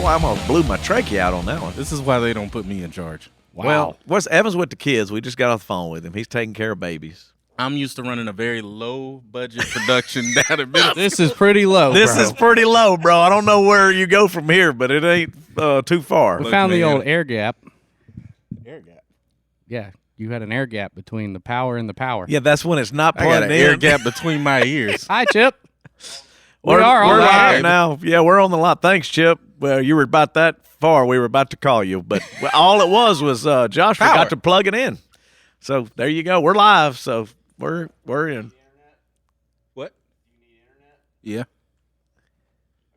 Boy, I almost blew my trachea out on that one. This is why they don't put me in charge. Wow. Well, Evan's with the kids. We just got off the phone with him. He's taking care of babies. I'm used to running a very low-budget production down in Middlefield. This is pretty low, This bro. is pretty low, bro. I don't know where you go from here, but it ain't too far. We found the old air gap. Air gap. Yeah, you had an air gap between the power and the power. Yeah, that's when it's not I plugged got an in. air gap between my ears. Hi, Chip. We're on the live air. now. Yeah, we're on the lot. Thanks, Chip. Well, you were about that far. We were about to call you, but all it was Josh Power. forgot to plug it in. So there you go. We're live. So we're in. What? Yeah. Okay.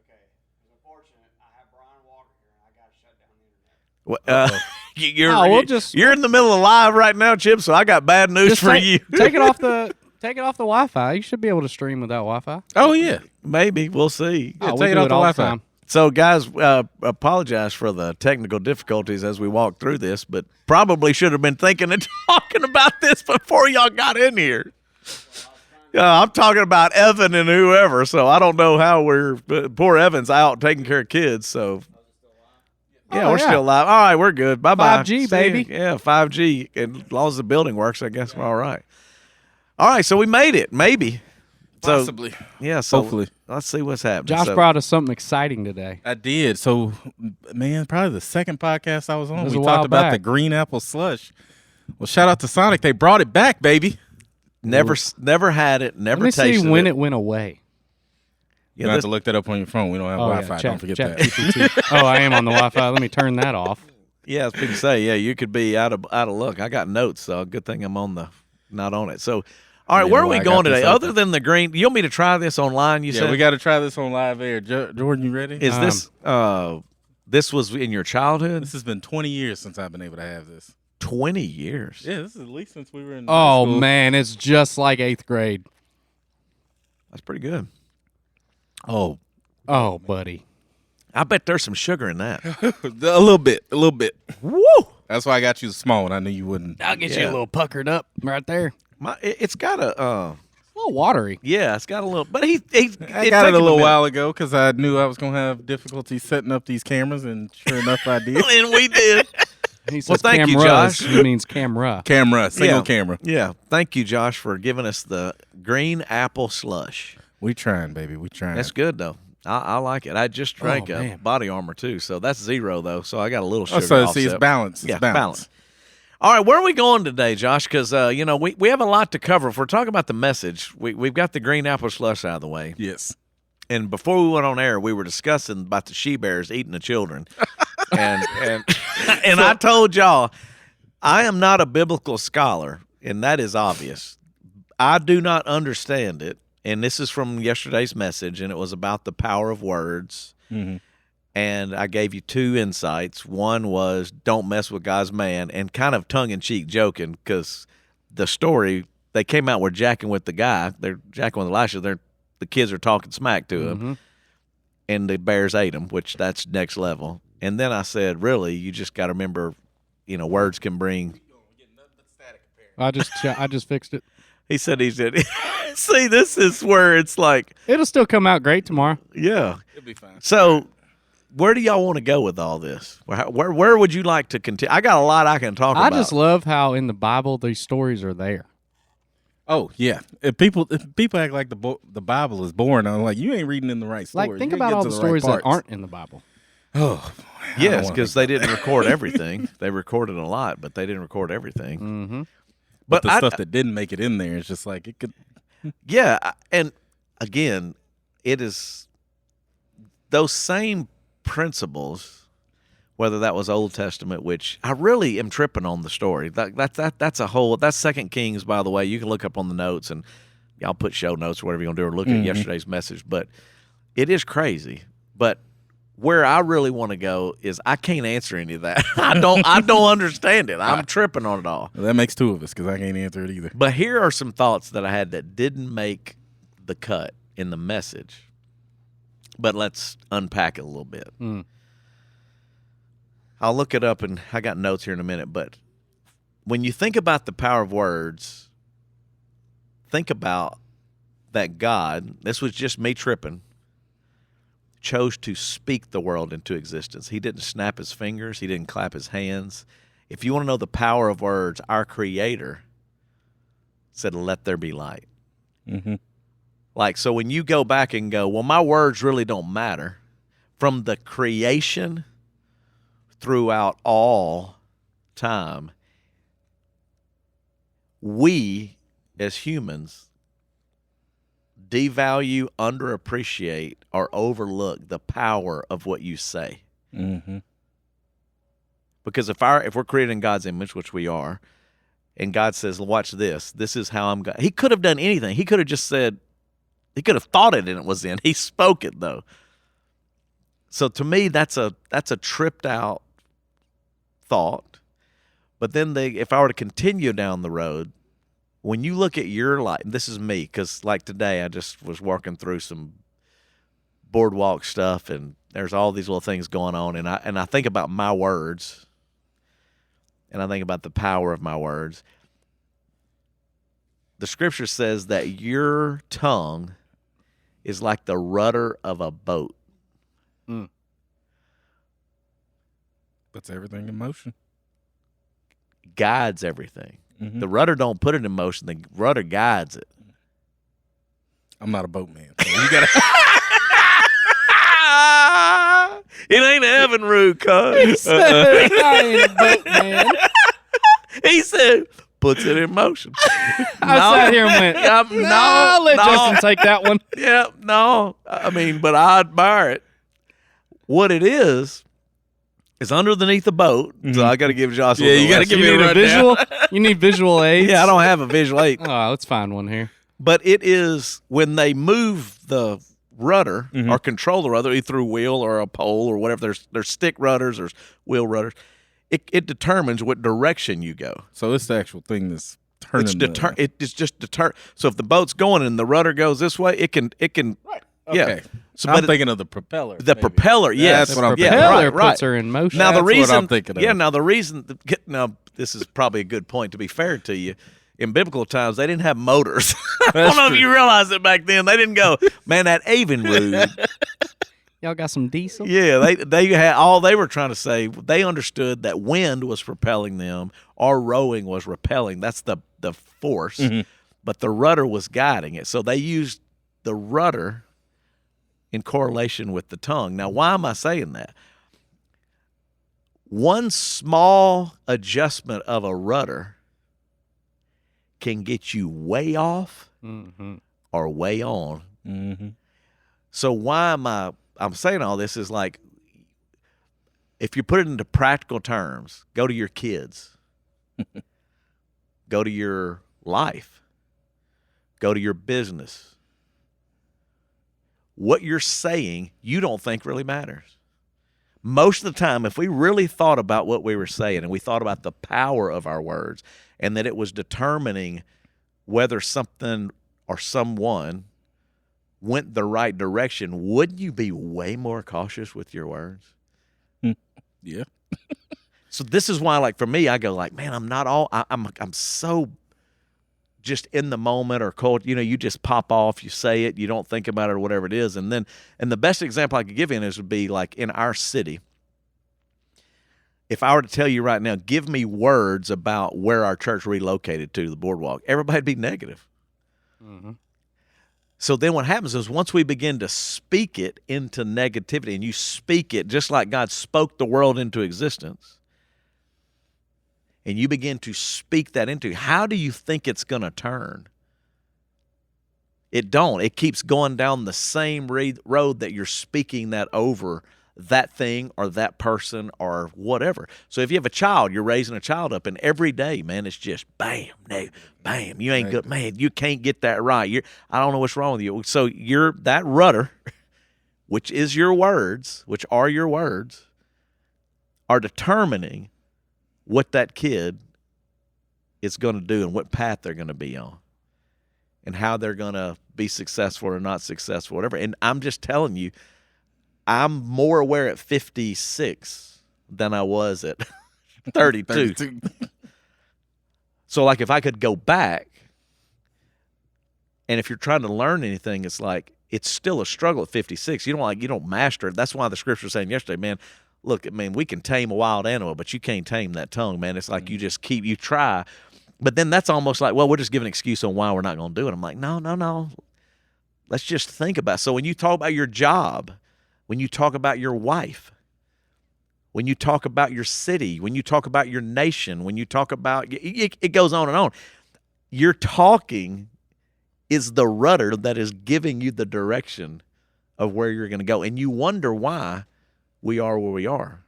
It's unfortunate. I have Brian Walker here, and I got to shut down the internet. You're in the middle of live right now, Chip. So I got bad news Just for take, you. take it off the Wi-Fi. You should be able to stream without Wi-Fi. Oh, yeah. Maybe we'll see. Oh, take we it do off it the all the Wi-Fi. time. So, guys, apologize for the technical difficulties as we walk through this, but probably should have been thinking and talking about this before y'all got in here. I'm talking about Evan and whoever, so I don't know how poor Evan's out taking care of kids, so. Yeah, we're still live. All right, we're good. Bye-bye. 5G, See ya. baby. Yeah, 5G. And as long as the building works, I guess we're all right. All right, so we made it, maybe. So, Possibly. yeah, so Hopefully. let's see what's happening. Josh So- brought us something exciting today. I did. So, man, probably the second podcast I was on, It was we a talked while about back. the green apple slush. Well, shout out to Sonic. They brought it back, baby. Never had it, never Let me tasted see when it went away. You have to look that up on your phone. We don't have Wi-Fi. Check, Don't forget check that. GPT. Oh, I am on the Wi-Fi. Let me turn that off. Yeah, I was going to say, yeah, you could be out of luck. I got notes, so good thing I'm not on it. So, all right, Yeah, where are well, we I got going this today? open. Other than the green, you want me to try this online? You Yeah, said we got to try this on live air. Jordan, you ready? is this this was in your childhood? This has been 20 years since I've been able to have this. 20 years. Yeah, this is at least since we were in high Oh, school. man, it's just like 8th grade. That's pretty good. Oh, Oh, buddy. I bet there's some sugar in that. a little bit. Woo! That's why I got you small one. I knew you wouldn't. I'll get you Yeah. a little puckered up right there. It's got a A little watery. yeah, it's got a little, but he I got it a little while ago because I knew I was going to have difficulty setting up these cameras, and sure enough, I did. and we did. He says thank you, cameras. Josh. He means camera. Camera, single Yeah. camera. Yeah, thank you, Josh, for giving us the green apple slush. We trying, baby. We trying. That's good though. I like it. I just drank a man. Body Armor too, so that's 0 though. So I got a little Oh, sugar. so see, it's offset. balanced. It's Yeah, balanced. All right, where are we going today, Josh? Because we have a lot to cover. If we're talking about the message, we've got the green apple slush out of the way. Yes. And before we went on air, we were discussing about the she bears eating the children, and I told y'all I am not a biblical scholar, and that is obvious. I do not understand it, and this is from yesterday's message, and it was about the power of words. Mm-hmm. And I gave you 2 insights. One was don't mess with God's man, and kind of tongue-in-cheek joking because the story, they came out, we're jacking with the guy. They're jacking with Elisha. The kids are talking smack to him, and the bears ate him, which that's next level. And then I said, really, you just got to remember, words can bring. I just fixed it. He said, see, this is where it's like, It'll still come out great tomorrow. yeah. It'll be fine. So where do y'all want to go with all this? Where would you like to continue? I got a lot I can talk I about. just love how in the Bible these stories are there. Oh yeah. If people act like the Bible is boring, I'm like, you ain't reading in the right stories. Like, think You about get all to the right stories that parts. aren't in the Bible. Oh, Yes, because they didn't record everything. They recorded a lot, but they didn't record everything. Mm-hmm. But the I- stuff that didn't make it in there is just like it could. Yeah, and again, it is those same principles, whether that was Old Testament, which I really am tripping on the story. That's a whole. That's 2 Kings, by the way. You can look up on the notes, and y'all put show notes or whatever you're gonna do, or look at yesterday's message. But it is crazy. But where I really want to go is I can't answer any of that. I don't understand it. I'm tripping on it all. Well, that makes 2 of us because I can't answer it either. But here are some thoughts that I had that didn't make the cut in the message. But let's unpack it a little bit. I'll look it up, and I got notes here in a minute. But when you think about the power of words, think about that God, this was just me tripping, chose to speak the world into existence. He didn't snap his fingers. He didn't clap his hands. If you want to know the power of words, our Creator said, let there be light. Mm-hmm. Like, so when you go back and go, well, my words really don't matter, from the creation throughout all time, we as humans devalue, underappreciate, or overlook the power of what you say. Mm-hmm. Because if we're created in God's image, which we are, and God says, watch this, this is how I'm going. He could have done anything. He could have just said, he could have thought it and it was in. He spoke it though. So to me, that's a tripped out thought. But then if I were to continue down the road, when you look at your life, this is me, because like today I just was working through some boardwalk stuff, and there's all these little things going on, and I think about my words, and I think about the power of my words. The scripture says that your tongue is like the rudder of a boat. Puts everything in motion. Guides everything. Mm-hmm. The rudder don't put it in motion. The rudder guides it. I'm not a boatman. So you gotta. It ain't Evan Root, cuz. He said, I ain't a boatman. He said, puts it in motion. I sat here and went, no, let no. Justin take that one. Yeah, no. I mean, but I admire it. What it is underneath the boat. Mm-hmm. So I got to give Josh. Yeah, you got to give me a rundown. visual. You need visual aids. Yeah, I don't have a visual aid. Oh, let's find one here. But it is when they move the rudder Mm-hmm. or control the rudder, either through wheel or a pole or whatever. There's stick rudders, there's wheel rudders. It determines what direction you go. So it's the actual thing that's turning. It's just deter. So if the boat's going and the rudder goes this way, it can. Right. Okay. Yeah. So, I'm but thinking of the propeller. the maybe. propeller, yes, That's what I'm yeah, thinking. Propeller right, puts her in motion. Now the That's what reason, I'm thinking of. yeah. Now the reason, now this is probably a good point. To be fair to you, in biblical times they didn't have motors. I don't know if you realize it back then. They didn't go, man, that Evinrude. Y'all got some diesel? Yeah, they had all they were trying to say. They understood that wind was propelling them, or rowing was repelling. That's the force, but the rudder was guiding it. So they used the rudder in correlation with the tongue. Now, why am I saying that? One small adjustment of a rudder can get you way off or way on. Mm-hmm. So why am I'm saying all this is like, if you put it into practical terms, go to your kids, go to your life, go to your business. What you're saying, you don't think really matters. Most of the time, if we really thought about what we were saying and we thought about the power of our words and that it was determining whether something or someone went the right direction, wouldn't you be way more cautious with your words? Yeah. So this is why, like, for me, I go like, man, I'm not all, I'm so just in the moment or cold, you just pop off, you say it, you don't think about it or whatever it is. And the best example I could give you is would be like in our city. If I were to tell you right now, give me words about where our church relocated to, the boardwalk, everybody'd be negative. Mm-hmm. So then what happens is once we begin to speak it into negativity, and you speak it just like God spoke the world into existence, and you begin to speak that into, how do you think it's going to turn? It don't. It keeps going down the same road that you're speaking that over that thing or that person or whatever. So if you have a child, you're raising a child up, and every day, man, it's just bam, bam. You ain't good, man. You can't get that right. I don't know what's wrong with you. So that rudder, which is your words, which are your words, are determining what that kid is going to do and what path they're going to be on and how they're going to be successful or not successful, whatever. And I'm just telling you, I'm more aware at 56 than I was at 32. So, like, if I could go back, and if you're trying to learn anything, it's like it's still a struggle at 56. You don't master it. That's why the scripture was saying yesterday, man, look, man, we can tame a wild animal, but you can't tame that tongue, man. It's like you try. But then that's almost like, well, we'll just give an excuse on why we're not going to do it. I'm like, no. Let's just think about it. So when you talk about your job, when you talk about your wife, when you talk about your city, when you talk about your nation, when you talk about, it goes on and on. Your talking is the rudder that is giving you the direction of where you're going to go. And you wonder why we are where we are,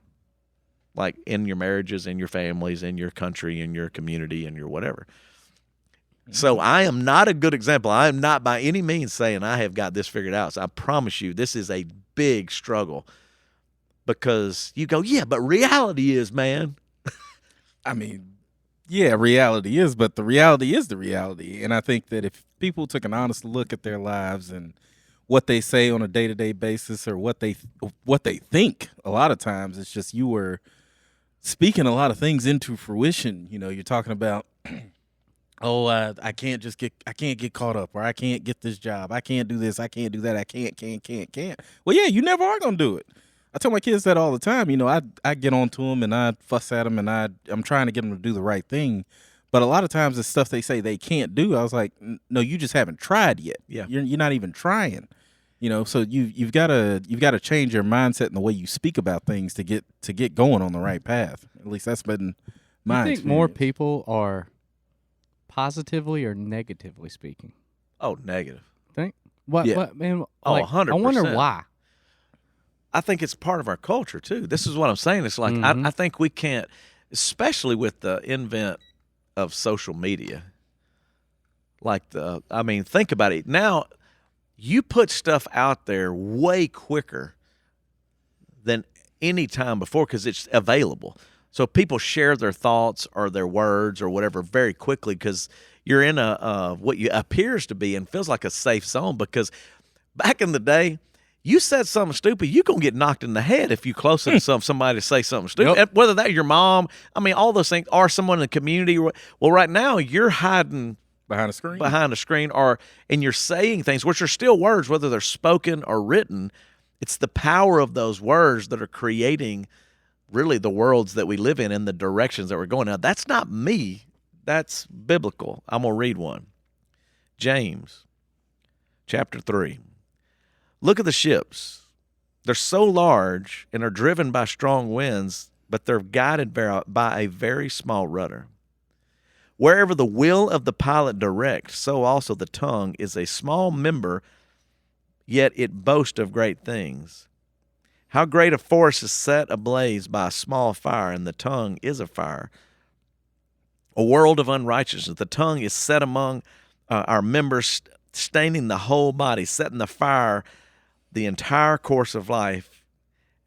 like in your marriages, in your families, in your country, in your community, in your whatever. So I am not a good example. I am not by any means saying I have got this figured out. So I promise you, this is a big struggle because you go, yeah, but reality is, man. I mean, yeah, reality is, but the reality is the reality. And I think that if people took an honest look at their lives and what they say on a day-to-day basis or what they think, a lot of times it's just you were speaking a lot of things into fruition. You know, you're talking about, I can't get caught up, or I can't get this job. I can't do this. I can't do that. I can't. Well, yeah, you never are going to do it. I tell my kids that all the time. You know, I get on to them and I fuss at them and I'm trying to get them to do the right thing. But a lot of times the stuff they say they can't do, I was like, no, you just haven't tried yet. Yeah. You're not even trying. You know, so you've got to change your mindset and the way you speak about things to get going on the right path. At least that's been my I think experience. more people are positively or negatively speaking. Oh, negative. Think what? Yeah. What man? Oh, Like, 100%. I wonder why. I think it's part of our culture too. This is what I'm saying. It's like I think we can't, especially with the invent of social media. Like think about it. Now, you put stuff out there way quicker than any time before because it's available. So people share their thoughts or their words or whatever very quickly because you're in what you appears to be and feels like a safe zone. Because back in the day, you said something stupid, you're going to get knocked in the head if you close to somebody to say something stupid. Yep. Whether that's your mom, all those things, or someone in the community. Well, right now, you're hiding behind a screen, and you're saying things, which are still words, whether they're spoken or written. It's the power of those words that are creating really the worlds that we live in and the directions that we're going. Now, that's not me. That's biblical. I'm going to read one. James chapter 3. Look at the ships. They're so large and are driven by strong winds, but they're guided by a very small rudder. Wherever the will of the pilot directs, so also the tongue is a small member, yet it boasts of great things. How great a forest is set ablaze by a small fire, and the tongue is a fire. A world of unrighteousness. The tongue is set among our members, staining the whole body, setting the fire the entire course of life,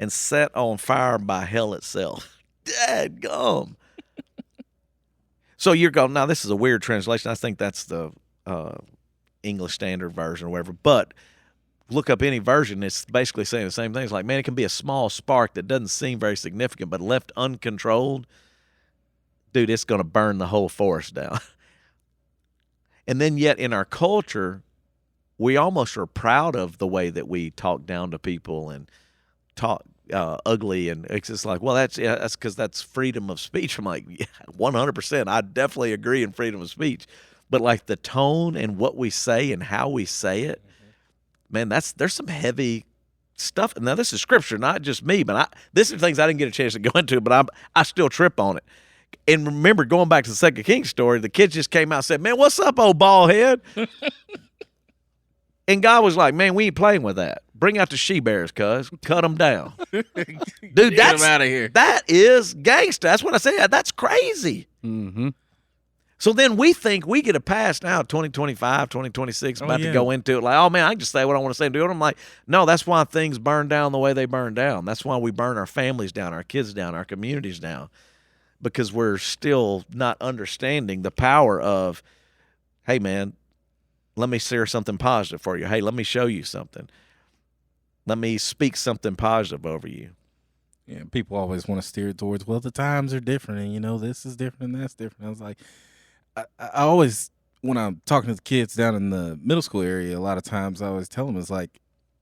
and set on fire by hell itself. Dadgum. So you're going, now this is a weird translation. I think that's the English Standard Version or whatever. But look up any version, it's basically saying the same thing. It's like, man, it can be a small spark that doesn't seem very significant, but left uncontrolled, dude, it's going to burn the whole forest down. And then yet in our culture, we almost are proud of the way that we talk down to people and talk ugly, and it's just like, well, that's because that's freedom of speech. I'm like, yeah, 100%. I definitely agree in freedom of speech, but like the tone and what we say and how we say it, man, there's some heavy stuff. Now this is scripture, not just me, but this is things I didn't get a chance to go into, but I still trip on it. And remember, going back to the 2 Kings story, the kids just came out and said, man, what's up, old bald head? And God was like, man, we ain't playing with that. Bring out the she-bears, cuz. Cut them down. Dude, that's out of here. That is gangster. That's what I said. That's crazy. Mm-hmm. So then we think we get a pass now, 2025, 2026, about to go into it. Like, oh, man, I can just say what I want to say and do it. I'm like, no, that's why things burn down the way they burn down. That's why we burn our families down, our kids down, our communities down, because we're still not understanding the power of, hey, man, let me share something positive for you. Hey, let me show you something. Let me speak something positive over you. Yeah, people always want to steer towards, well, the times are different, and, this is different and that's different. I was like, I always when I'm talking to the kids down in the middle school area, a lot of times I always tell them, it's like,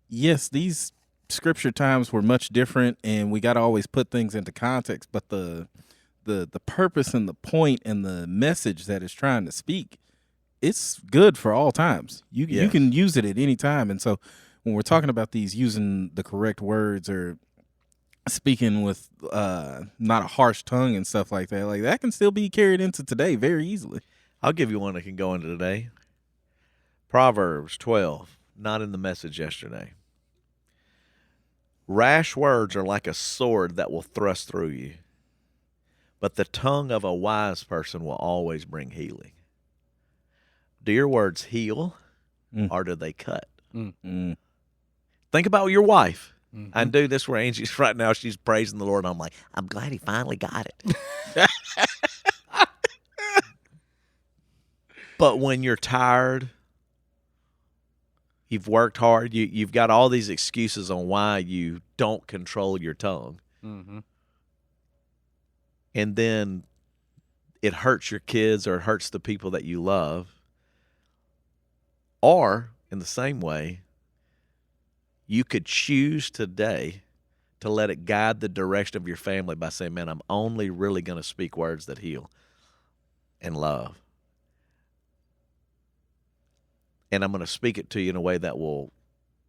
yes, these scripture times were much different, and we got to always put things into context. But the purpose and the point and the message that it's trying to speak, it's good for all times. You can use it at any time. And so when we're talking about these using the correct words or speaking with not a harsh tongue and stuff like that can still be carried into today very easily. I'll give you one that can go into today. Proverbs 12, not in the message yesterday. Rash words are like a sword that will thrust through you, but the tongue of a wise person will always bring healing. Do your words heal or do they cut? Mm. Think about your wife. Mhm. I do this where Angie's right now, she's praising the Lord. And I'm like, I'm glad he finally got it. But when you're tired, you've worked hard, you've got all these excuses on why you don't control your tongue. Mm-hmm. And then it hurts your kids or it hurts the people that you love. Or, in the same way, you could choose today to let it guide the direction of your family by saying, man, I'm only really going to speak words that heal and love. And I'm going to speak it to you in a way that will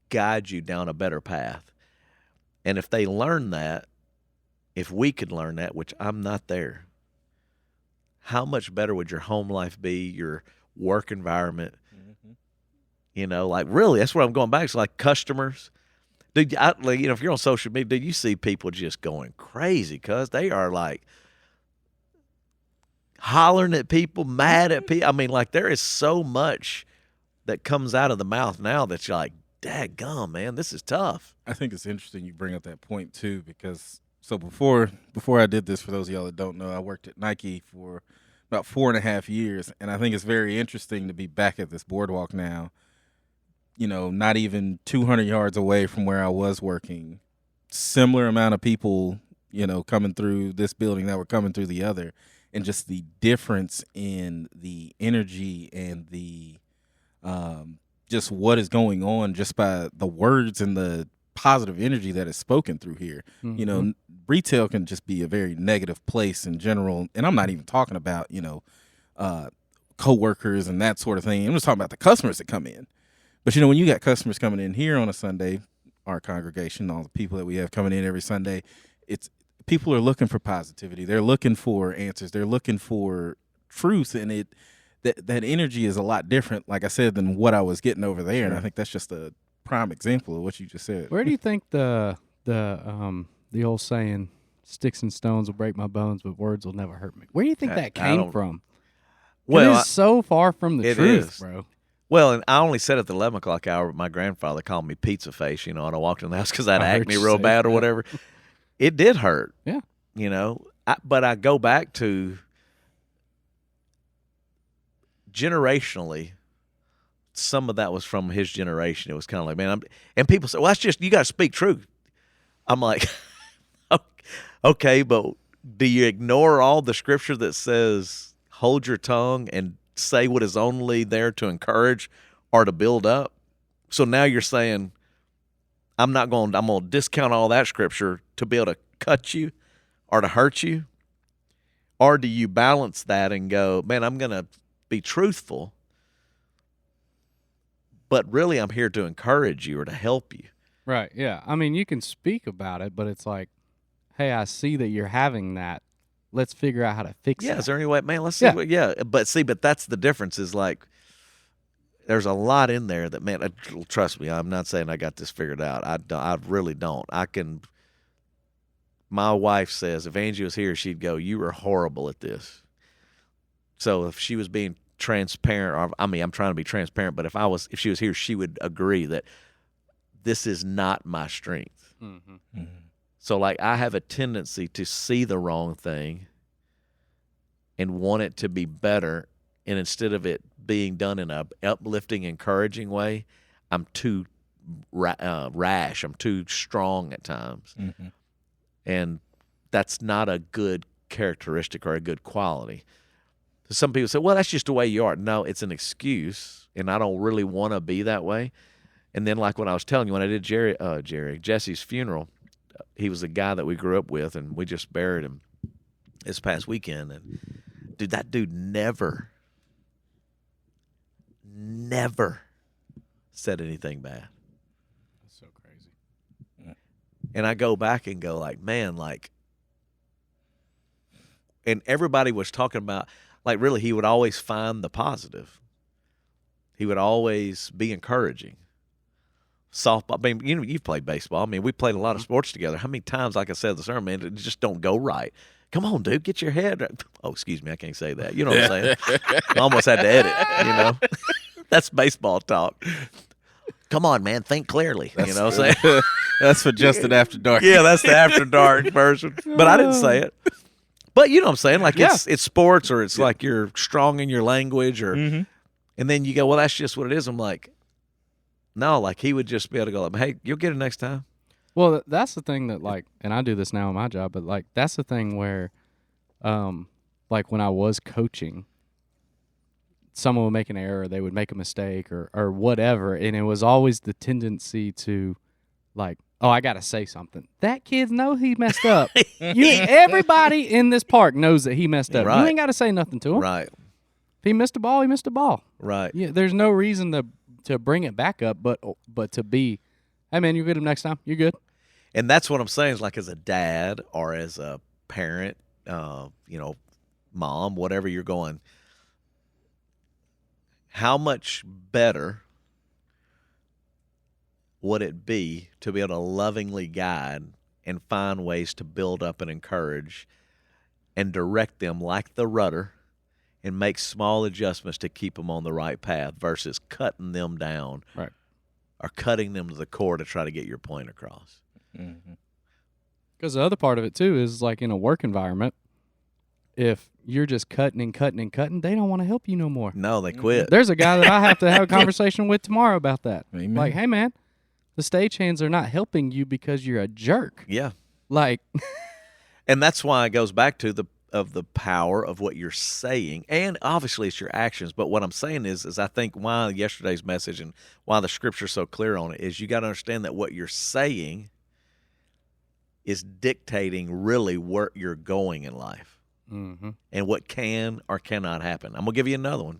guide you down a better path. And if they learn that, if we could learn that, which I'm not there, how much better would your home life be, your work environment? Mm-hmm. You know, like really, that's where I'm going back. It's like customers. Dude, if you're on social media, you see people just going crazy because they are like hollering at people, mad at people. I mean, like there is so much that comes out of the mouth now that you're like, daggum, man, this is tough. I think it's interesting you bring up that point too, because so before I did this, for those of y'all that don't know, I worked at Nike for about 4.5 years, and I think it's very interesting to be back at this boardwalk now. You know, not even 200 yards away from where I was working, similar amount of people, you know, coming through this building that were coming through the other, and just the difference in the energy and the just what is going on just by the words and the positive energy that is spoken through here. Mm-hmm. You know, retail can just be a very negative place in general, and I'm not even talking about, you know, coworkers and that sort of thing. I'm just talking about the customers that come in. But, you know, when you got customers coming in here on a Sunday, our congregation, all the people that we have coming in every Sunday, it's people are looking for positivity. They're looking for answers. They're looking for truth. And that energy is a lot different, like I said, than what I was getting over there. Sure. And I think that's just a prime example of what you just said. Where do you think the old saying, sticks and stones will break my bones, but words will never hurt me? Where do you think that came from? Well, it is so far from the truth, bro. Well, and I only said at the 11 o'clock hour, but my grandfather called me pizza face, you know, and I walked in the house because I had acne real bad or whatever. It did hurt. Yeah. You know, but I go back to generationally, some of that was from his generation. It was kind of like, man, and people say, well, that's just, you got to speak truth. I'm like, okay, but do you ignore all the scripture that says, hold your tongue and say what is only there to encourage or to build up? So now you're saying, I'm going to discount all that scripture to be able to cut you or to hurt you? Or do you balance that and go, man, I'm going to be truthful, but really I'm here to encourage you or to help you? Right, yeah. I mean, you can speak about it, but it's like, hey, I see that you're having that. Let's figure out how to fix it. Yeah, is there any way, man, let's see. But that's the difference is like, there's a lot in there that, man, trust me, I'm not saying I got this figured out. I really don't. My wife says if Angie was here, she'd go, you were horrible at this. So if she was being transparent, or I'm trying to be transparent, but if she was here, she would agree that this is not my strength. Mm-hmm. Mm-hmm. So, like, I have a tendency to see the wrong thing and want it to be better, and instead of it being done in a uplifting, encouraging way, I'm too rash. I'm too strong at times. Mm-hmm. And that's not a good characteristic or a good quality. Some people say, well, that's just the way you are. No, it's an excuse, and I don't really want to be that way. And then, like when I was telling you, when I did Jesse's funeral, he was the guy that we grew up with, and we just buried him this past weekend. And, dude, that dude never said anything bad. That's so crazy. And I go back and go like, man, like, and everybody was talking about, like, really, he would always find the positive. He would always be encouraging. Softball, I mean, you know, you've played baseball. I mean, we played a lot of sports together. How many times, like I said, the sermon, man, it just don't go right. Come on, dude, get your head right. Oh, excuse me, I can't say that. You know what I'm saying? I almost had to edit, you know. That's baseball talk. Come on, man, think clearly. You know what I'm saying? That's for Justin After Dark. Yeah, that's the After Dark version. But I didn't say it. But you know what I'm saying? Like, it's sports, or it's like you're strong in your language, or and then you go, well, that's just what it is. I'm like, no, like he would just be able to go, like, hey, you'll get it next time. Well, that's the thing that, like, and I do this now in my job, but like that's the thing where, like when I was coaching, someone would make an error, they would make a mistake or whatever, and it was always the tendency to, like, oh, I got to say something. That kid knows he messed up. Everybody in this park knows that he messed up. Right. You ain't got to say nothing to him. Right. If he missed a ball, he missed a ball. Right. Yeah, there's no reason to bring it back up, but to be, hey, man, you'll get him next time. You're good. And that's what I'm saying is, like, as a dad or as a parent, you know, mom, whatever you're going, how much better would it be to be able to lovingly guide and find ways to build up and encourage and direct them like the rudder and make small adjustments to keep them on the right path versus cutting them down, right, or cutting them to the core to try to get your point across. Because the other part of it, too, is like in a work environment, if you're just cutting and cutting and cutting, they don't want to help you no more. No, they quit. There's a guy that I have to have a conversation with tomorrow about that. Amen. Like, hey, man, the stagehands are not helping you because you're a jerk. Yeah. Like, and that's why it goes back to the power of what you're saying, and obviously it's your actions. But what I'm saying is I think why yesterday's message and why the scripture's so clear on it is you got to understand that what you're saying is dictating really where you're going in life, and what can or cannot happen. I'm gonna give you another one.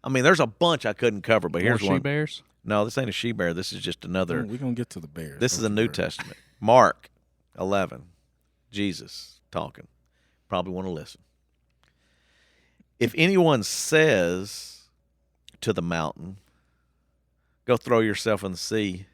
I mean, there's a bunch I couldn't cover, but here's more one. she-bears? No, this ain't a she-bear. This is just another. We're gonna get to the bears. This is a New Testament. Mark 11. Jesus talking. Probably want to listen. If anyone says to the mountain, go throw yourself in the sea,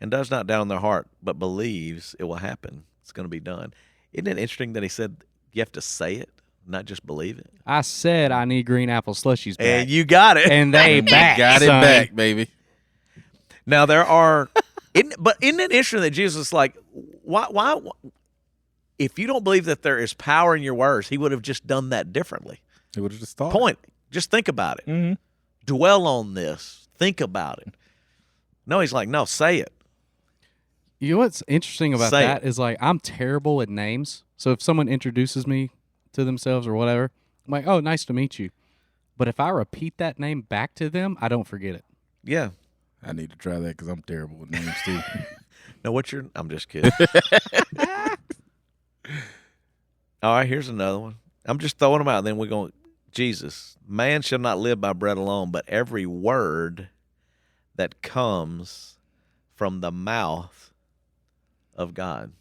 and does not doubt in their heart, but believes it will happen, it's going to be done. Isn't it interesting that he said you have to say it, not just believe it? I said I need green apple slushies back. And you got it. And they back, got it son. back, baby. Now there are, but isn't it interesting that Jesus is like, why? If you don't believe that there is power in your words, he would have just done that differently. He would have just thought. Point. Just think about it. Mm-hmm. Dwell on this. Think about it. No, he's like, no, say it. You know what's interesting about Say that is, like, I'm terrible at names. So if someone introduces me to themselves or whatever, I'm like, oh, nice to meet you. But if I repeat that name back to them, I don't forget it. Yeah. I need to try that because I'm terrible with names too. No, I'm just kidding. All right, here's another one. I'm just throwing them out. Then we're going, Jesus, man shall not live by bread alone, but every word that comes from the mouth of God.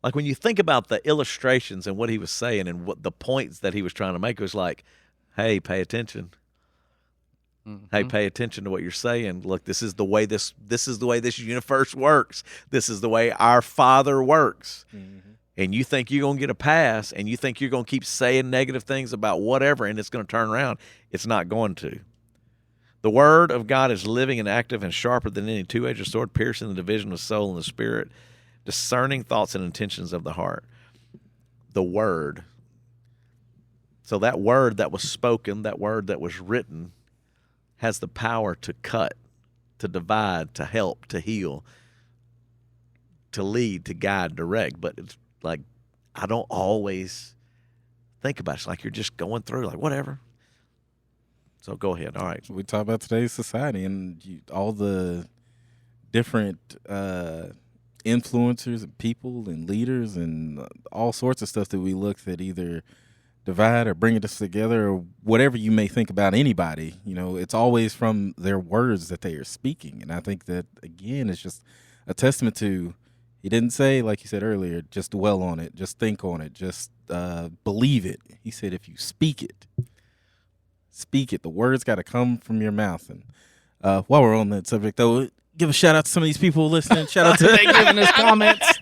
Like when you think about the illustrations and what he was saying and what the points that he was trying to make, it was like, hey, pay attention. Hey, pay attention to what you're saying. Look, this is the way this is the way this universe works. This is the way our Father works. And you think you're going to get a pass, and you think you're going to keep saying negative things about whatever, and it's going to turn around. It's not going to. The word of God is living and active and sharper than any two-edged sword, piercing the division of soul and the spirit, discerning thoughts and intentions of the heart. The word. So that word that was spoken, that word that was written, has the power to cut, to divide, to help, to heal, to lead, to guide, direct. But it's like, I don't always think about it. It's like you're just going through, like, whatever. So go ahead. All right. We talk about today's society and all the different influencers and people and leaders and all sorts of stuff that we look that either divide or bring us together or whatever you may think about anybody. It's always from their words that they are speaking. And I think that, again, it's just a testament to, he didn't say, like you said earlier, just dwell on it, just think on it, just believe it. He said if you speak it. The words got to come from your mouth. And while we're on that subject, though, give a shout out to some of these people listening. Shout out to they giving us comments.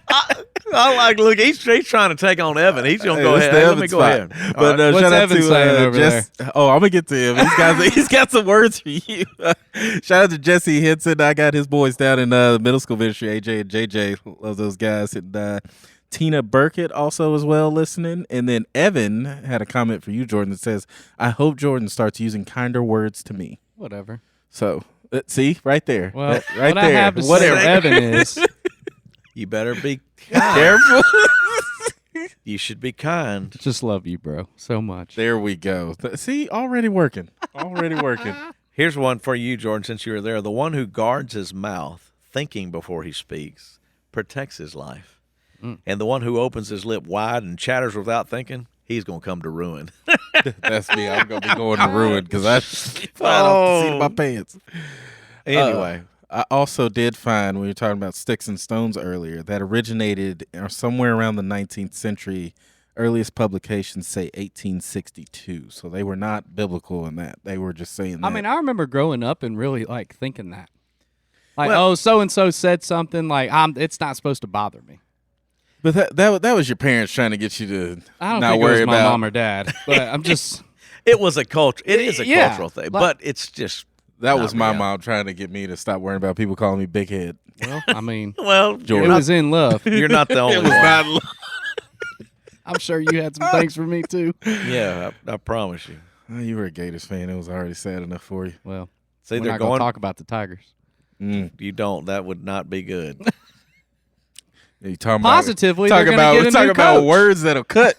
Look, he's trying to take on Evan. He's gonna go ahead. Let me go ahead. But What's shout out Evan to saying over Jess. Oh, I'm gonna get to him. He's got some words for you. Shout out to Jesse Henson. I got his boys down in middle school ministry. AJ and JJ, love those guys. And Tina Burkett also as well listening. And then Evan had a comment for you, Jordan, that says, I hope Jordan starts using kinder words to me. Whatever. So, see, right there. Well, right what I there. have to Whatever. say, Evan, is You better be kind. Careful. You should be kind. just love you, bro, so much. There we go. See, already working. Already working. Here's one for you, Jordan, since you were there. The one who guards his mouth, thinking before he speaks, protects his life. And the one who opens his lip wide and chatters without thinking, he's going to come to ruin. That's me. I'm going to be going to ruin because I flying off the seat of my pants. Anyway. I also did find, when you were talking about sticks and stones earlier, that originated somewhere around the 19th century. Earliest publications say 1862. So they were not biblical in that. They were just saying that. I mean, I remember growing up and really thinking that. Like, so and so said something like it's not supposed to bother me. But that was your parents trying to get you to I don't not think it worry was my about mom or dad, but I'm just It was a culture. It is a Yeah, cultural thing, like- but it's just That not was my reality. mom trying to get me to stop worrying about people calling me big head. well, I mean, Well, it you're not, was in love. you're not the only It was one. not. I'm sure you had some things for me too. Yeah, I promise you. Oh, you were a Gators fan. It was already sad enough for you. Well, See, we're they're not going going. to talk about the Tigers. You don't. That would not be good. You talking Positively, about, they're talking gonna about, get a talking new about coach. words that'll cut.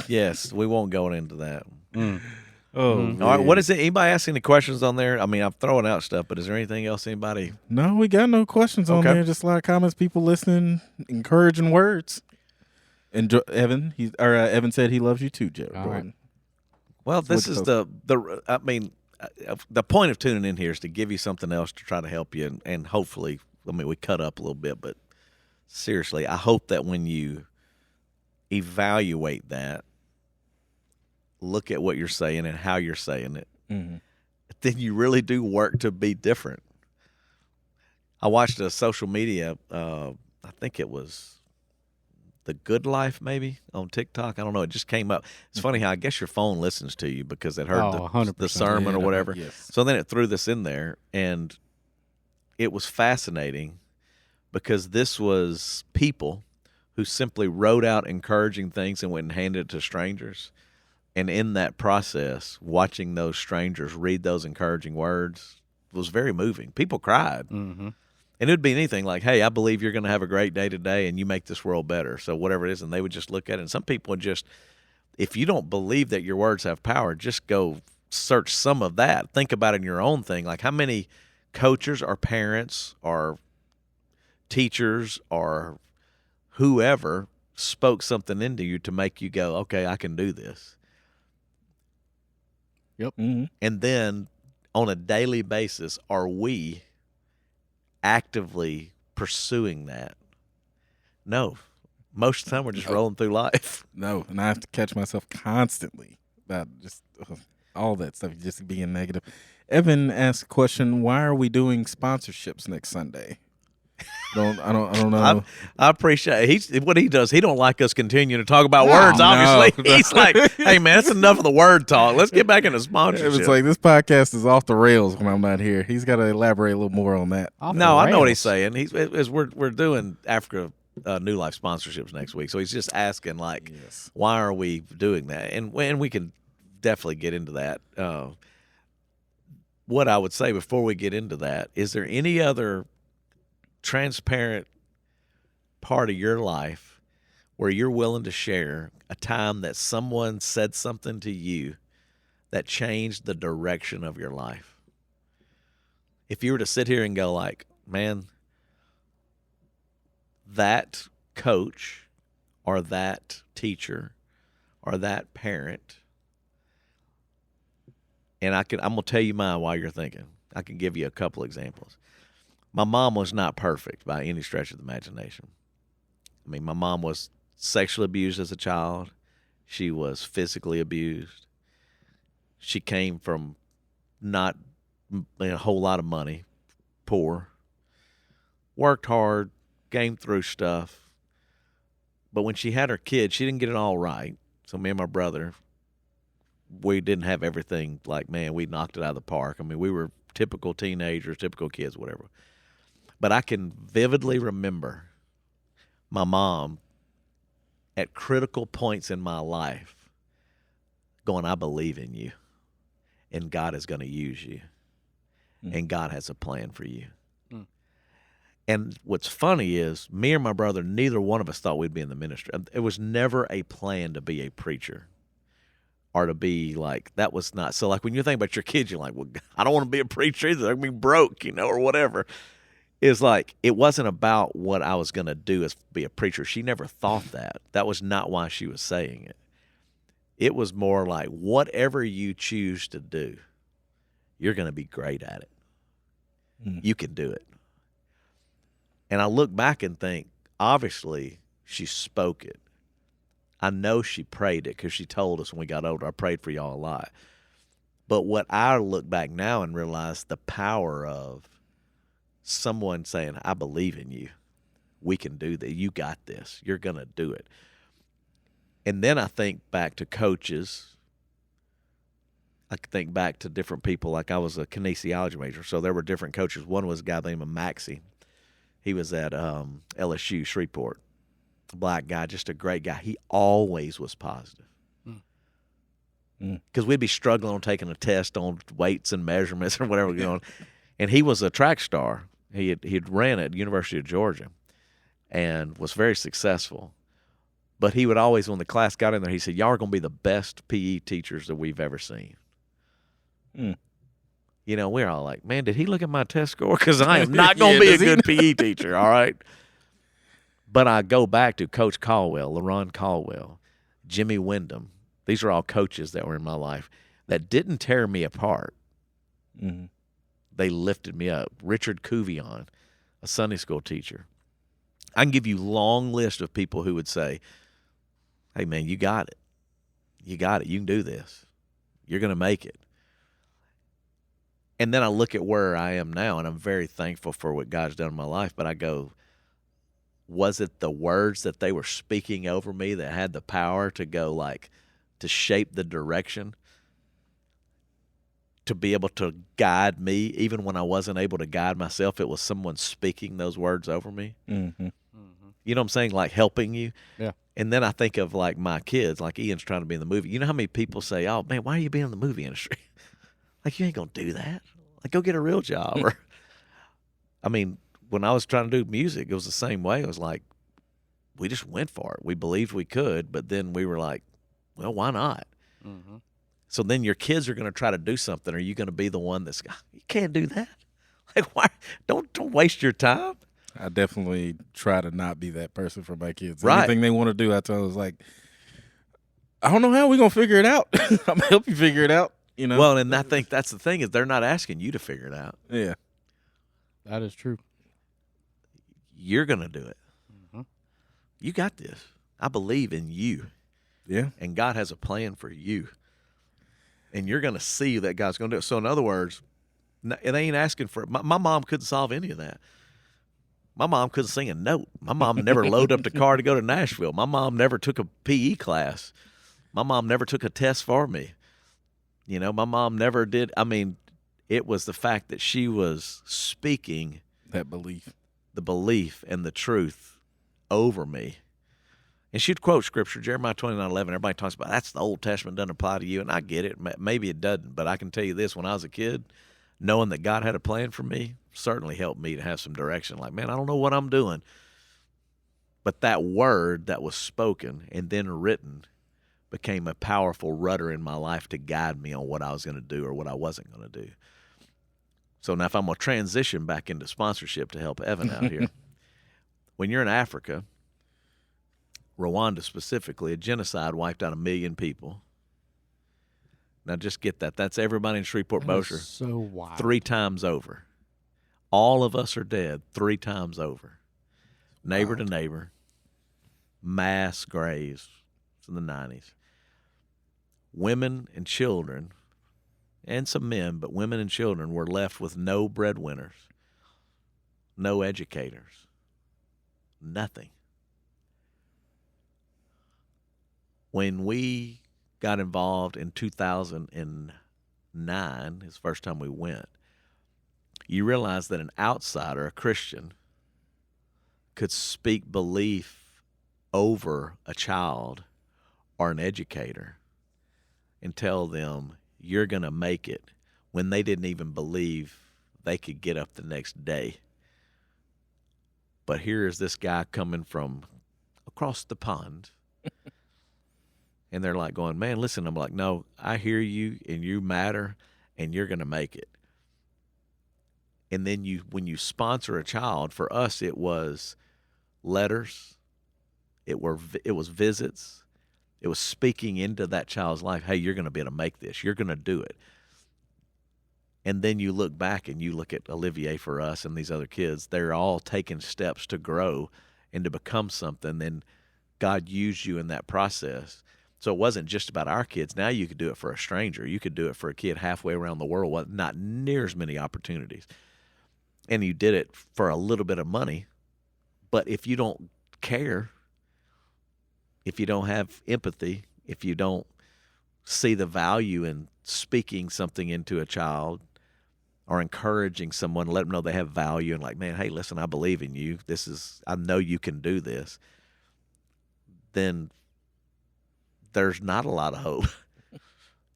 Yes, we won't go into that. Oh, All right, what is it? Anybody ask any questions on there? I mean, I'm throwing out stuff, but is there anything else anybody? No, we got no questions on Okay. there. Just a lot of comments, people listening, encouraging words. And Evan, Evan said he loves you too, Joe. All right. Well, this Look is the point of tuning in here is to give you something else to try to help you, and hopefully, I mean, we cut up a little bit, but seriously, I hope that when you evaluate that, look at what you're saying and how you're saying it, then you really do work to be different. I watched a social media, I think it was The Good Life maybe on TikTok. I don't know. It just came up. It's funny how I guess your phone listens to you because it heard Oh, 100%. the sermon or whatever. Yes. So then it threw this in there, and it was fascinating because this was people who simply wrote out encouraging things and went and handed it to strangers. And in that process, watching those strangers read those encouraging words was very moving. People cried. Mm-hmm. And it would be anything like, hey, I believe you're going to have a great day today and you make this world better. So whatever it is, and they would just look at it. And some people would just, if you don't believe that your words have power, just go search some of that. Think about it in your own thing. Like how many coaches or parents or teachers or whoever spoke something into you to make you go, okay, I can do this. Mm-hmm. And then on a daily basis, are we actively pursuing that? No. Most of the time we're just rolling through life. No, and I have to catch myself constantly about just all that stuff, just being negative. Evan asked a question: why are we doing sponsorships next Sunday? I don't know. I appreciate what he does. He don't like us continuing to talk about No, words. no, Obviously, no. he's like, "Hey man, that's enough of the word talk. Let's get back into sponsorship." It's like this podcast is off the rails when I'm not here. He's got to elaborate a little more on that. no, I know what he's saying. We're doing Africa New Life sponsorships next week, so he's just asking like, Yes. why are we doing that? And we can definitely get into that. What I would say before we get into that, is there any other transparent part of your life where you're willing to share a time that someone said something to you that changed the direction of your life. If you were to sit here and go like, man, that coach or that teacher or that parent, and I'm going to tell you mine while you're thinking. I can give you a couple examples. My mom was not perfect by any stretch of the imagination. I mean, my mom was sexually abused as a child. She was physically abused. She came from not a whole lot of money, poor, worked hard, came through stuff. But when she had her kid, she didn't get it all right. So me and my brother, we didn't have everything like, man, we knocked it out of the park. I mean, we were typical teenagers, typical kids, whatever. But I can vividly remember my mom at critical points in my life going, I believe in you, and God is going to use you, and God has a plan for you. And what's funny is me and my brother, neither one of us thought we'd be in the ministry. It was never a plan to be a preacher or to be like, that was not. So like when you think about your kids, you're like, well, I don't want to be a preacher either. They're going to be broke, or whatever. It's like, it wasn't about what I was going to do as be a preacher. She never thought that. That was not why she was saying it. It was more like, whatever you choose to do, you're going to be great at it. You can do it. And I look back and think, obviously, she spoke it. I know she prayed it because she told us when we got older, I prayed for y'all a lot. But what I look back now and realize the power of someone saying, I believe in you. We can do that. You got this. You're going to do it. And then I think back to coaches. I think back to different people. Like I was a kinesiology major, so there were different coaches. One was a guy named Maxie. He was at LSU, Shreveport. Black guy, just a great guy. He always was positive. Because we'd be struggling on taking a test on weights and measurements or whatever going. And he was a track star. He'd ran at University of Georgia and was very successful. But he would always, when the class got in there, he said, y'all are going to be the best PE teachers that we've ever seen. We're all like, man, did he look at my test score? Because I am not going to be a good PE teacher, all right? But I go back to Coach Caldwell, LaRon Caldwell, Jimmy Wyndham. These are all coaches that were in my life that didn't tear me apart. They lifted me up. Richard Cuvion, a Sunday school teacher. I can give you a long list of people who would say, hey, man, you got it. You got it. You can do this. You're going to make it. And then I look at where I am now, and I'm very thankful for what God's done in my life. But I go, was it the words that they were speaking over me that had the power to go like, to shape the direction, to be able to guide me, even when I wasn't able to guide myself? It was someone speaking those words over me. You know what I'm saying? Like helping you. Yeah. And then I think of like my kids, like Ian's trying to be in the movie. You know how many people say, oh, man, why are you being in the movie industry? Like, you ain't going to do that. Like, go get a real job. Or, I mean, when I was trying to do music, it was the same way. It was like, we just went for it. We believed we could, but then we were like, well, why not? So then your kids are going to try to do something. Are you going to be the one that's, you can't do that? Like, why? Don't waste your time. I definitely try to not be that person for my kids. Right. Anything they want to do, I tell them, like, I don't know how we're going to figure it out. I'm going to help you figure it out. Well, and I think that's the thing is they're not asking you to figure it out. Yeah. That is true. You're going to do it. You got this. I believe in you. Yeah. And God has a plan for you. And you're going to see that God's going to do it. So in other words, it ain't asking for it. My mom couldn't solve any of that. My mom couldn't sing a note. My mom never loaded up the car to go to Nashville. My mom never took a PE class. My mom never took a test for me. My mom never did. I mean, it was the fact that she was speaking That belief. the belief and the truth over me. And she'd quote scripture, Jeremiah 29:11. Everybody talks about that's the Old Testament, doesn't apply to you. And I get it. Maybe it doesn't. But I can tell you this, when I was a kid, knowing that God had a plan for me certainly helped me to have some direction. Like, man, I don't know what I'm doing, But that word that was spoken and then written became a powerful rudder in my life to guide me on what I was going to do or what I wasn't going to do. So now if I'm going to transition back into sponsorship to help Evan out here, when you're in Africa, Rwanda specifically, a genocide wiped out 1 million people. Now just get that. That's everybody in Shreveport Bossier. So wild. 3 times over. All of us are dead 3 times over. Neighbor to neighbor. Mass graves. It's in the 90s. Women and children, and some men, but women and children were left with no breadwinners, no educators, nothing. When we got involved in 2009, his first time we went, you realize that an outsider, a Christian, could speak belief over a child or an educator and tell them, you're going to make it, when they didn't even believe they could get up the next day. But here is this guy coming from across the pond, and they're like going, man, listen. I'm like, no, I hear you, and you matter, and you're going to make it. And then when you sponsor a child, for us it was letters, it was visits, it was speaking into that child's life. Hey, you're going to be able to make this. You're going to do it. And then you look back and you look at Olivier for us and these other kids. They're all taking steps to grow and to become something. And God used you in that process. So it wasn't just about our kids. Now you could do it for a stranger. You could do it for a kid halfway around the world with not near as many opportunities. And you did it for a little bit of money. But if you don't care, if you don't have empathy, if you don't see the value in speaking something into a child or encouraging someone, let them know they have value and like, man, hey, listen, I believe in you. I know you can do this. Then there's not a lot of hope.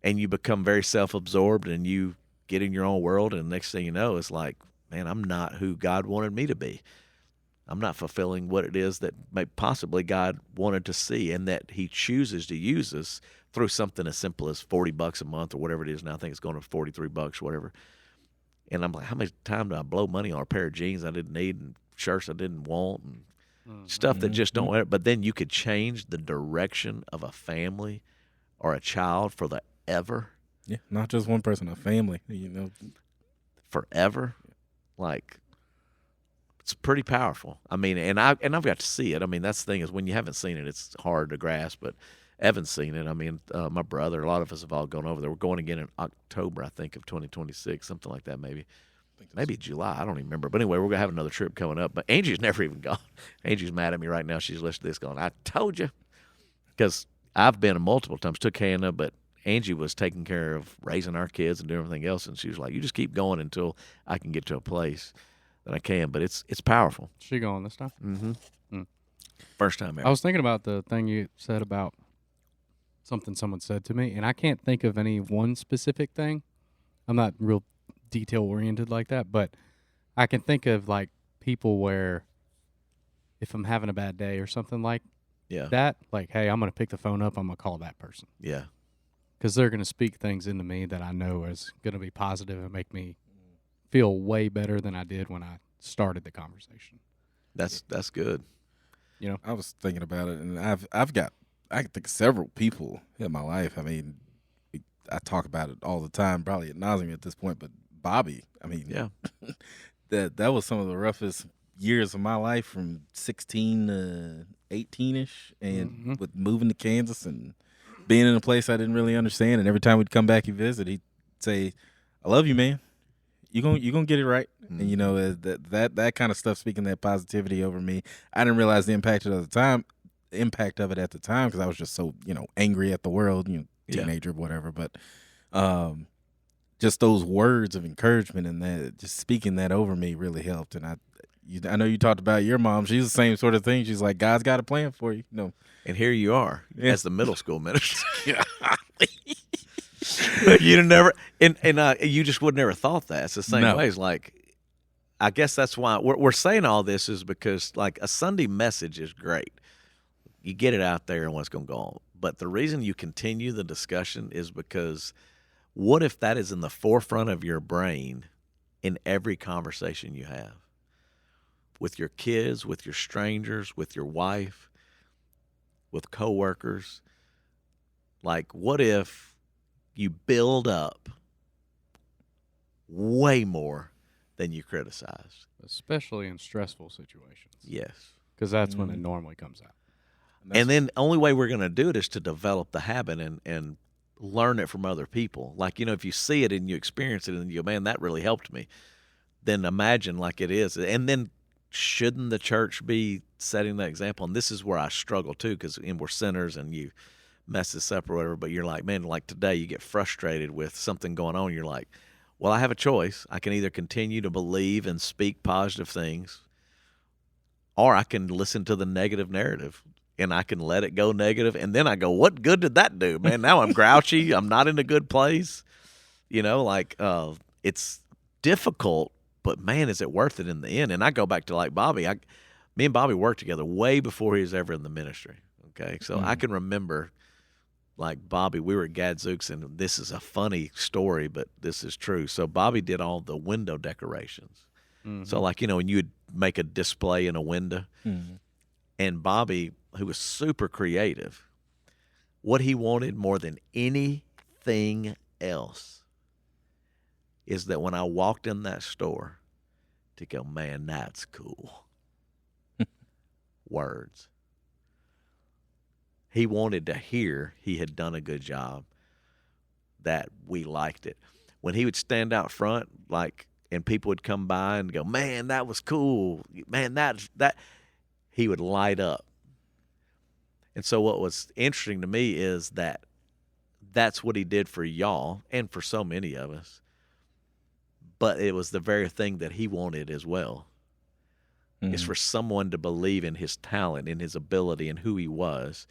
And you become very self-absorbed and you get in your own world. And the next thing you know, it's like, man, I'm not who God wanted me to be. I'm not fulfilling what it is that possibly God wanted to see, and that he chooses to use us through something as simple as $40 a month or whatever it is. Now I think it's going to $43, whatever. And I'm like, how much time do I blow money on a pair of jeans I didn't need and shirts I didn't want and stuff that just don't matter? But then you could change the direction of a family or a child for the ever. Yeah, not just one person, a family, Forever. Like, it's pretty powerful. I mean, and I've got to see it. I mean, that's the thing is when you haven't seen it, it's hard to grasp. But Evan's seen it. I mean, my brother, a lot of us have all gone over there. We're going again in October, I think, of 2026, something like that, maybe. Maybe July. I don't even remember. But anyway, we're going to have another trip coming up. But Angie's never even gone. Angie's mad at me right now. She's listening to this going, I told you. Because I've been multiple times, took Hannah, but Angie was taking care of raising our kids and doing everything else. And she was like, you just keep going until I can get to a place that I can. But it's powerful. She going this time? Mm-hmm. First time ever. I was thinking about the thing you said about something someone said to me, and I can't think of any one specific thing. I'm not real detail-oriented like that, but I can think of, like, people where if I'm having a bad day or something like that, like, hey, I'm going to pick the phone up, I'm going to call that person. Yeah. Because they're going to speak things into me that I know is going to be positive and make me feel way better than I did when I started the conversation. That's good. You know, I was thinking about it, and I can think of several people in my life. I mean, I talk about it all the time, probably ad nauseam at this point, but Bobby, I mean, yeah, that was some of the roughest years of my life, from 16 to 18-ish, and with moving to Kansas and being in a place I didn't really understand. And every time we'd come back and visit, he'd say, I love you, man. You're gonna get it right. And you know, that kind of stuff, speaking that positivity over me. I didn't realize the impact of it at the time, because I was just so, angry at the world, teenager, whatever. But just those words of encouragement and that, just speaking that over me, really helped. And I know you talked about your mom. She's the same sort of thing. She's like, God's got a plan for you. And here you are as the middle school minister. But you never, and you just would never thought that. It's the same way. It's like, I guess that's why we're saying all this is because like a Sunday message is great. You get it out there and what's going to go on. But the reason you continue the discussion is because what if that is in the forefront of your brain in every conversation you have with your kids, with your strangers, with your wife, with coworkers? Like, what if you build up way more than you criticize? Especially in stressful situations. Yes. Because that's when it normally comes out. And then the only way we're going to do it is to develop the habit and learn it from other people. Like, if you see it and you experience it and you go, man, that really helped me, then imagine like it is. And then shouldn't the church be setting the example? And this is where I struggle too, because we're sinners and you mess this up or whatever, but you're like, man, like today you get frustrated with something going on. You're like, well, I have a choice. I can either continue to believe and speak positive things, or I can listen to the negative narrative and I can let it go negative. And then I go, what good did that do, man? Now I'm grouchy. I'm not in a good place. It's difficult, but man, is it worth it in the end? And I go back to like Bobby. Me and Bobby worked together way before he was ever in the ministry. Okay. So I can remember like Bobby, we were at Gadzooks, and this is a funny story, but this is true. So Bobby did all the window decorations. Mm-hmm. So like, when you would make a display in a window, and Bobby, who was super creative, what he wanted more than anything else is that when I walked in that store to go, man, that's cool. Words. He wanted to hear he had done a good job, that we liked it. When he would stand out front, like, and people would come by and go, man, that was cool. Man, that he would light up. And so what was interesting to me is that that's what he did for y'all and for so many of us. But it was the very thing that he wanted as well. Mm-hmm. Is for someone to believe in his talent, in his ability, and who he was.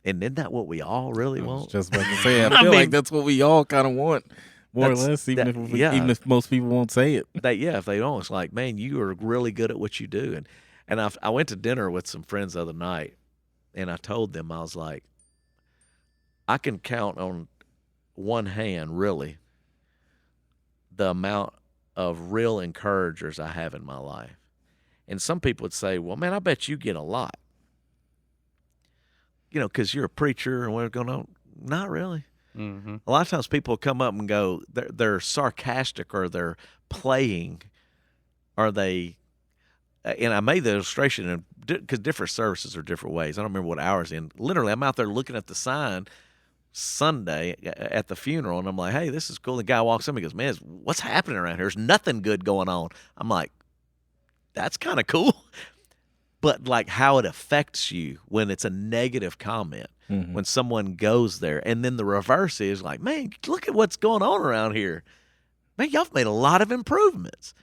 And isn't that what we all really want? I was just about to say, I feel like that's what we all kind of want, more or less, even if most people won't say it. If they don't, it's like, man, you are really good at what you do. And I went to dinner with some friends the other night, and I told them, I was like, I can count on one hand, really, the amount of real encouragers I have in my life. And some people would say, well, man, I bet you get a lot. Because you're a preacher and what's going on. Not really. Mm-hmm. A lot of times people come up and go, they're sarcastic, or they're playing, or they, and I made the illustration because different services are different ways. I don't remember what hours in. Literally, I'm out there looking at the sign Sunday at the funeral, and I'm like, hey, this is cool. The guy walks in and goes, man, what's happening around here? There's nothing good going on. I'm like, that's kind of cool. But like how it affects you when it's a negative comment, when someone goes there. And then the reverse is like, man, look at what's going on around here. Man, y'all have made a lot of improvements.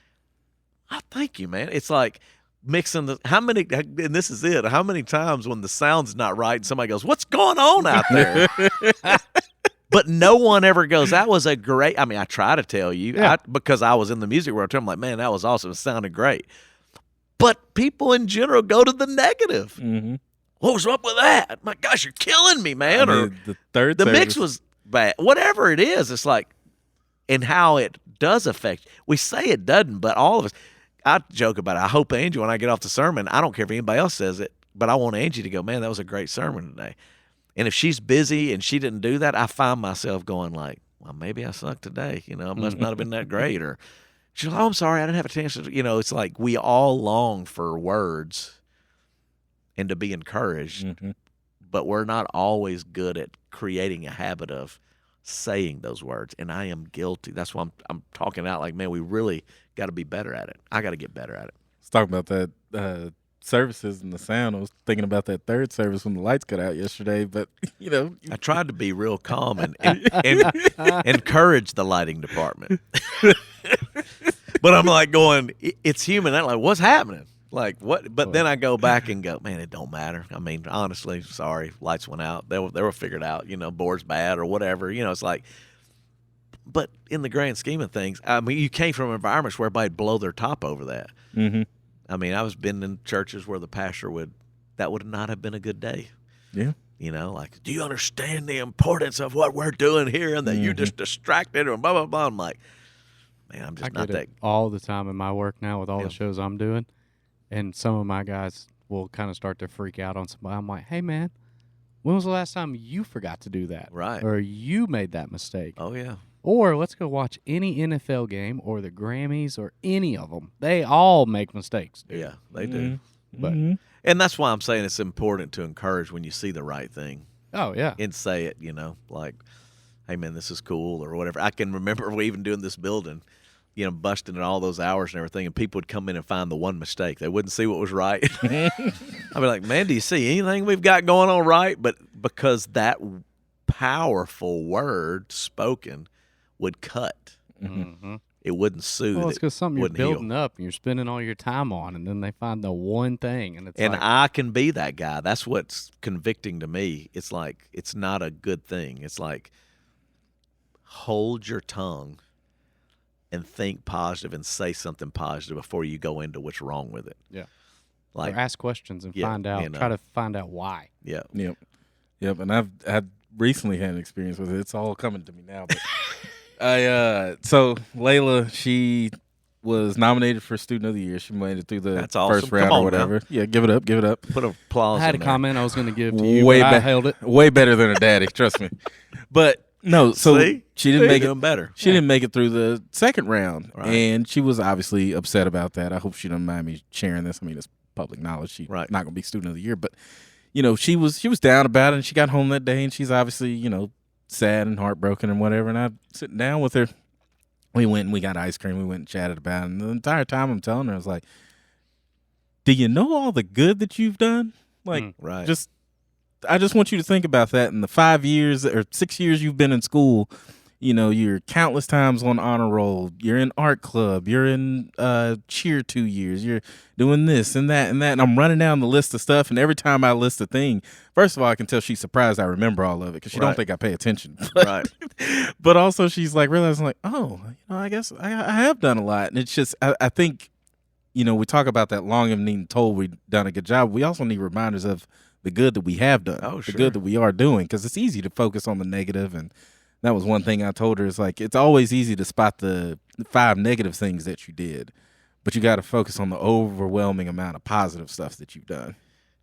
Oh, thank you, man. It's like mixing and this is it, how many times when the sound's not right and somebody goes, what's going on out there? But no one ever goes, that was a great, I try to tell you, because I was in the music world, I'm like, man, that was awesome. It sounded great. But people in general go to the negative. Mm-hmm. What was up with that? My gosh, you're killing me, man. Or the mix was bad. Whatever it is, it's like, and how it does affect. We say it doesn't, but all of us. I joke about it. I hope Angie, when I get off the sermon, I don't care if anybody else says it, but I want Angie to go, man, that was a great sermon today. And if she's busy and she didn't do that, I find myself going like, well, maybe I sucked today. It must not have been that great. Or she's like, oh, I'm sorry, I didn't have a chance to, it's like we all long for words and to be encouraged, but we're not always good at creating a habit of saying those words. And I am guilty. That's why I'm talking out like, man, we really got to be better at it. I got to get better at it. Let's talk about that services and the sound. I was thinking about that third service when the lights got out yesterday, but I tried to be real calm and encourage the lighting department. But I'm like going, it's human. I'm like, what's happening? Like what? But then I go back and go, man, it don't matter. Honestly, sorry, lights went out. They were figured out. Board's bad or whatever. It's like, But in the grand scheme of things, I mean, you came from environments where everybody'd blow their top over that. Mm-hmm. I mean, I was been in churches where the pastor that would not have been a good day. Yeah. You know, like, do you understand the importance of what we're doing here and that you're just distracted or blah, blah, blah. I'm like, man, I'm just not that. All the time in my work now with all the shows I'm doing. And some of my guys will kind of start to freak out on somebody. I'm like, hey, man, when was the last time you forgot to do that? Right. Or you made that mistake? Oh, yeah. Or let's go watch any NFL game or the Grammys or any of them. They all make mistakes, dude. Yeah, they do. But And that's why I'm saying it's important to encourage when you see the right thing. Oh, yeah. And say it, like, hey, man, this is cool or whatever. I can remember we even doing this building, busting in all those hours and everything, and people would come in and find the one mistake. They wouldn't see what was right. I'd be like, man, do you see anything we've got going on right? But because that powerful word spoken would cut. Mm-hmm. It wouldn't soothe. Well, it's because something you're building heal. up and you're spending all your time on, and then they find the one thing, and I can be that guy. That's what's convicting to me. It's like it's not a good thing. It's like hold your tongue and think positive and say something positive before you go into what's wrong with it. Yeah. Like or ask questions and find out. Try to find out why. Yeah. Yep. And I've recently had an experience with it. It's all coming to me now, but. So Layla, she was nominated for Student of the Year. She made it through the first round or whatever. Now. Yeah, give it up. Put applause. I had in a there. comment I was going to give to you, but I held it. Way better than her daddy, trust me. But no, so she didn't make it better. She didn't make it through the second round, and she was obviously upset about that. I hope she doesn't mind me sharing this. I mean, it's public knowledge. She's not going to be Student of the Year, but she was down about it, and she got home that day, and she's obviously sad and heartbroken and whatever. And I'm sitting down with her. We went and we got ice cream. We went and chatted about it. And the entire time I'm telling her, I was like, do you know all the good that you've done? Like, I just want you to think about that in the 5 years or 6 years you've been in school. You're countless times on honor roll. You're in art club. You're in cheer 2 years. You're doing this and that and that. And I'm running down the list of stuff. And every time I list a thing, first of all, I can tell she's surprised I remember all of it because she don't think I pay attention. But also she's like realizing like, oh, I guess I have done a lot. And it's just I think, we talk about that long and being told we've done a good job. We also need reminders of the good that we have done, the good that we are doing, because it's easy to focus on the negative. And that was one thing I told her is like, it's always easy to spot the 5 negative things that you did, but you got to focus on the overwhelming amount of positive stuff that you've done.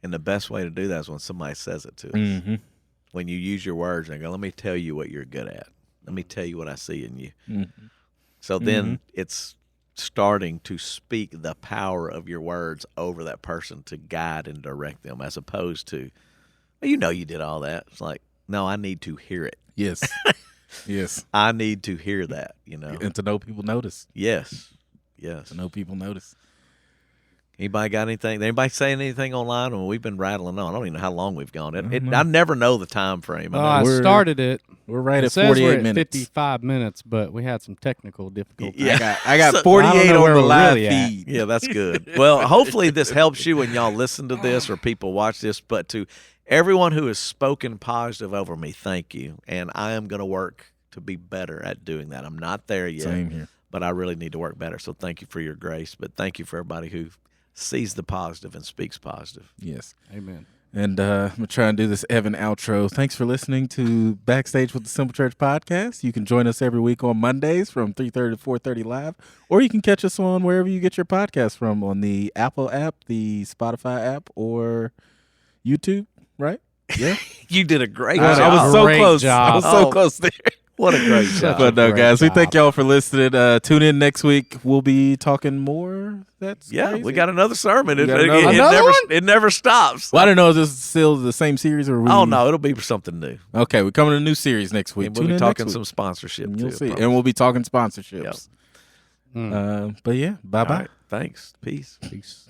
And the best way to do that is when somebody says it to us. Mm-hmm. When you use your words and go, let me tell you what you're good at. Let me tell you what I see in you. Mm-hmm. So then it's starting to speak the power of your words over that person to guide and direct them, as opposed to, well, you did all that. It's like, no, I need to hear it. Yes. Yes. I need to hear that, And to know people notice. Yes. To know people notice. Anybody got anything? Anybody saying anything online? Well, we've been rattling on. I don't even know how long we've gone. I never know the time frame. I started it. We're right at says 48 we're at minutes. 55 minutes, but we had some technical difficulties. Yeah. I got 48 on the live feed. Yeah, that's good. Well, hopefully this helps you when y'all listen to this or people watch this. But to everyone who has spoken positive over me, thank you. And I am going to work to be better at doing that. I'm not there yet. Same here. But I really need to work better. So thank you for your grace. But thank you for everybody who sees the positive and speaks positive. Yes. Amen. And I'm going to try and do this Evan outro. Thanks for listening to Backstage with the Simple Church podcast. You can join us every week on Mondays from 3:30 to 4:30 live, or you can catch us on wherever you get your podcast from, on the Apple app, the Spotify app, or YouTube, right? Yeah. You did a great I job. was so Great close. job. I was so close there. What a great job. But no, Great guys, we job. thank y'all for listening. Tune in next week. We'll be talking more. That's crazy. We got another sermon. It another it never stops. Well, I don't know if this is still the same series or Oh, no, it'll be something new. Okay, we're coming to a new series next week. And we'll Tune be in talking next some week. sponsorship, And too. you'll I see. promise. And we'll be talking sponsorships. Yep. But yeah, bye-bye. All right, thanks. Peace. Peace.